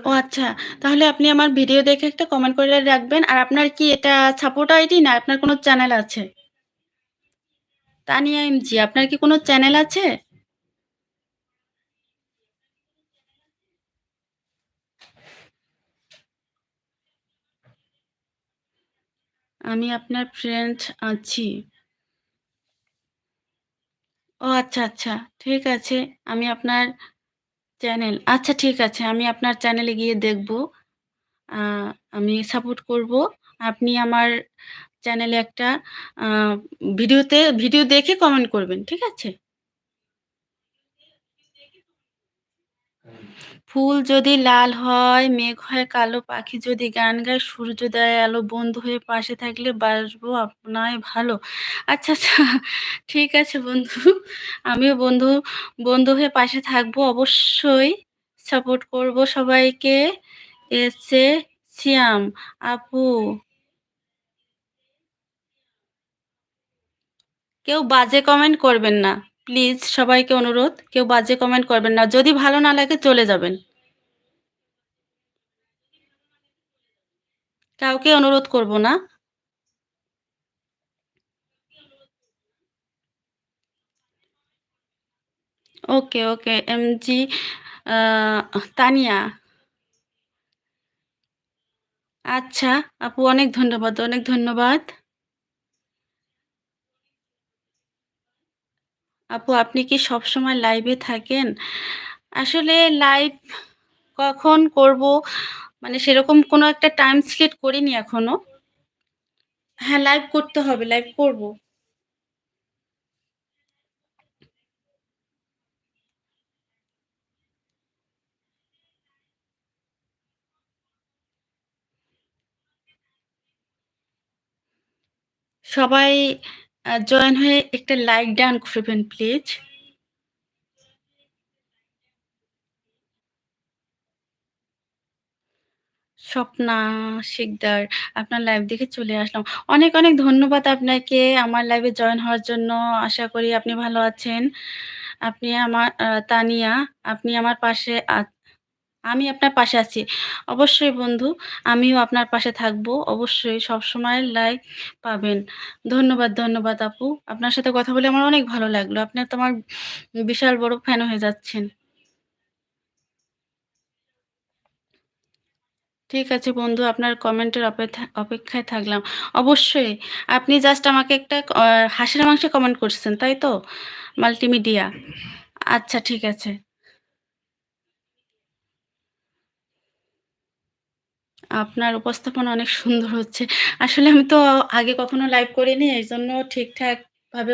ও আচ্ছা। তাহলে আপনি আমার ভিডিও দেখে একটা কমেন্ট করে রাখবেন। আর আপনার কি এটা সাপোর্ট আইডি না আপনার কোনো চ্যানেল আছে? তানিয়া এমজি আপনার কি কোনো চ্যানেল আছে? আমি আপনার ফ্রেন্ড আছি। ও আচ্ছা, আচ্ছা। ঠিক আছে। আমি আপনার আচ্ছা ঠিক আছে। আমি আপনার চ্যানেলে গিয়ে দেখব। আ আমি সাপোর্ট করব। আপনি আমার চ্যানেলে একটা আ ভিডিও দেখে কমেন্ট করবেন। ঠিক আছে? ফুল যদি লাল হয়, মেঘ হয় কালো, পাখি যদি গান গায়, সূর্যোদয় আলো, বন্ধু হয়ে পাশে থাকলে বাসবো আপনায় ভালো। আচ্ছা, আচ্ছা ঠিক আছে বন্ধু। আমিও বন্ধু হয়ে পাশে থাকবো অবশ্যই। সাপোর্ট করব সবাইকে। এসে সিয়াম আপু কেউ বাজে কমেন্ট করবেন না। প্লিজ সবাইকে অনুরোধ, কেউ বাজে কমেন্ট করবেন না। যদি ভালো না লাগে চলে যাবেন। কাউকে অনুরোধ করব না। ওকে, ওকে। এমজি আ তানিয়া। আচ্ছা, আপু অনেক ধন্যবাদ, অনেক ধন্যবাদ। আপু আপনি কি সবসময় লাইভে থাকেন? আসলে লাইভ কখন করব মানে সেরকম কোনো একটা টাইম সিলেক্ট করিনি এখনো। হ্যাঁ, লাইভ করতে হবে, লাইভ করব। সবাই জয়েন হয়ে একটা লাইক ডান করবেন প্লিজ। স্বপ্না শিকদার আপনার লাইভ দেখে চলে আসলাম। অনেক, অনেক ধন্যবাদ আপনাকে আমার লাইভে জয়েন হওয়ার জন্য। আশা করি আপনি ভালো আছেন। আপনি আমার তানিয়া, আপনি আমার পাশে আমি আপনার পাশে আছি। অবশ্যই বন্ধু, আমিও আপনার পাশে থাকবো। অবশ্যই সবসময় লাইক পাবেন। ধন্যবাদ, ধন্যবাদ আপু। আপনার সাথে কথা বলে আমার অনেক ভালো লাগলো। আপনি তো আমার বিশাল বড় ফ্যান হয়ে যাচ্ছেন। ঠিক আছে বন্ধু, আপনার কমেন্টের অপেক্ষায় থাকলাম। অবশ্যই আপনি জাস্ট আমাকে একটা হাঁসের মাংসে কমেন্ট করছেন, তাই তো? মাল্টিমিডিয়া। আচ্ছা ঠিক আছে। আপনার উপস্থাপনা অনেক সুন্দর হচ্ছে। আসলে আমি তো আগে কখনো লাইভ করিনি। এজন্য ঠিকঠাক ভাবে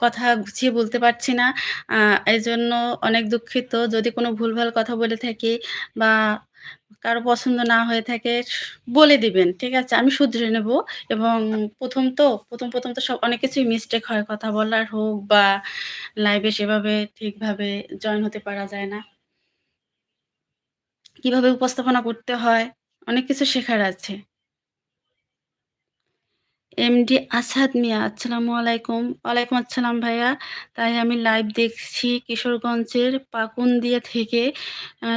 কথা গুছিয়ে বলতে পারছি না। আ এজন্য অনেক দুঃখিত যদি কোনো ভুলভাল কথা বলে থাকি বা কারো পছন্দ না হয়ে থাকে বলে দিবেন। ঠিক আছে? আমি শুধরে নেব এবং ১ম তো ১ম তো অনেক কিছুই মিস্টেক হয়। কথা বলার হোক বা লাইভে সেভাবে ঠিকভাবে জয়েন হতে পারা যায় না। কিভাবে উপস্থাপনা করতে হয়, অনেক কিছু শেখার আছে। এমডি আসাদ মিয়া, আসসালামু আলাইকুম। ওয়ালাইকুম আসসালাম ভাইয়া। তাই আমি লাইভ দেখছি কিশোরগঞ্জের পাকুন্দিয়া থেকে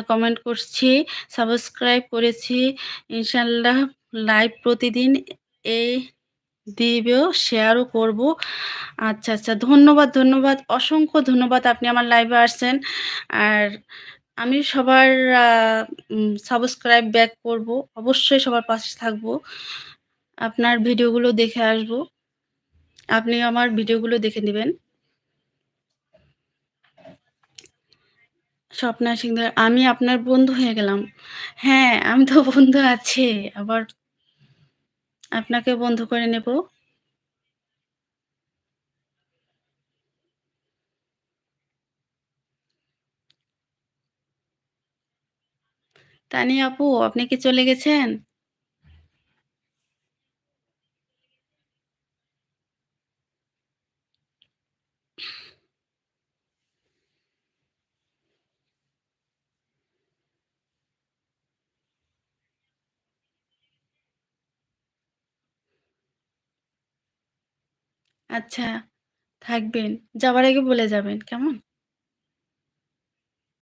কমেন্ট করছি, সাবস্ক্রাইব করেছি। ইনশাআল্লাহ লাইভ প্রতিদিন এই দিবেও, শেয়ারও করব। আচ্ছা, আচ্ছা। ধন্যবাদ, ধন্যবাদ। অসংখ্য ধন্যবাদ আপনি আমার লাইভে আসছেন। আর আমি সবার আ সাবস্ক্রাইব ব্যাক করব। অবশ্যই সবার পাশে থাকব। আপনার ভিডিওগুলো দেখে আসবো। আপনিও আমার ভিডিওগুলো দেখে নিবেন। স্বপ্না সিকদার, আমি আপনার বন্ধু হয়ে গেলাম। হ্যাঁ, আমি তো বন্ধু আছি। আবার আপনাকেও বন্ধু করে নেব। তানি আপু, আপনি কি চলে গেছেন? আচ্ছা, থাকবেন। যাবার আগে বলে যাবেন, কেমন?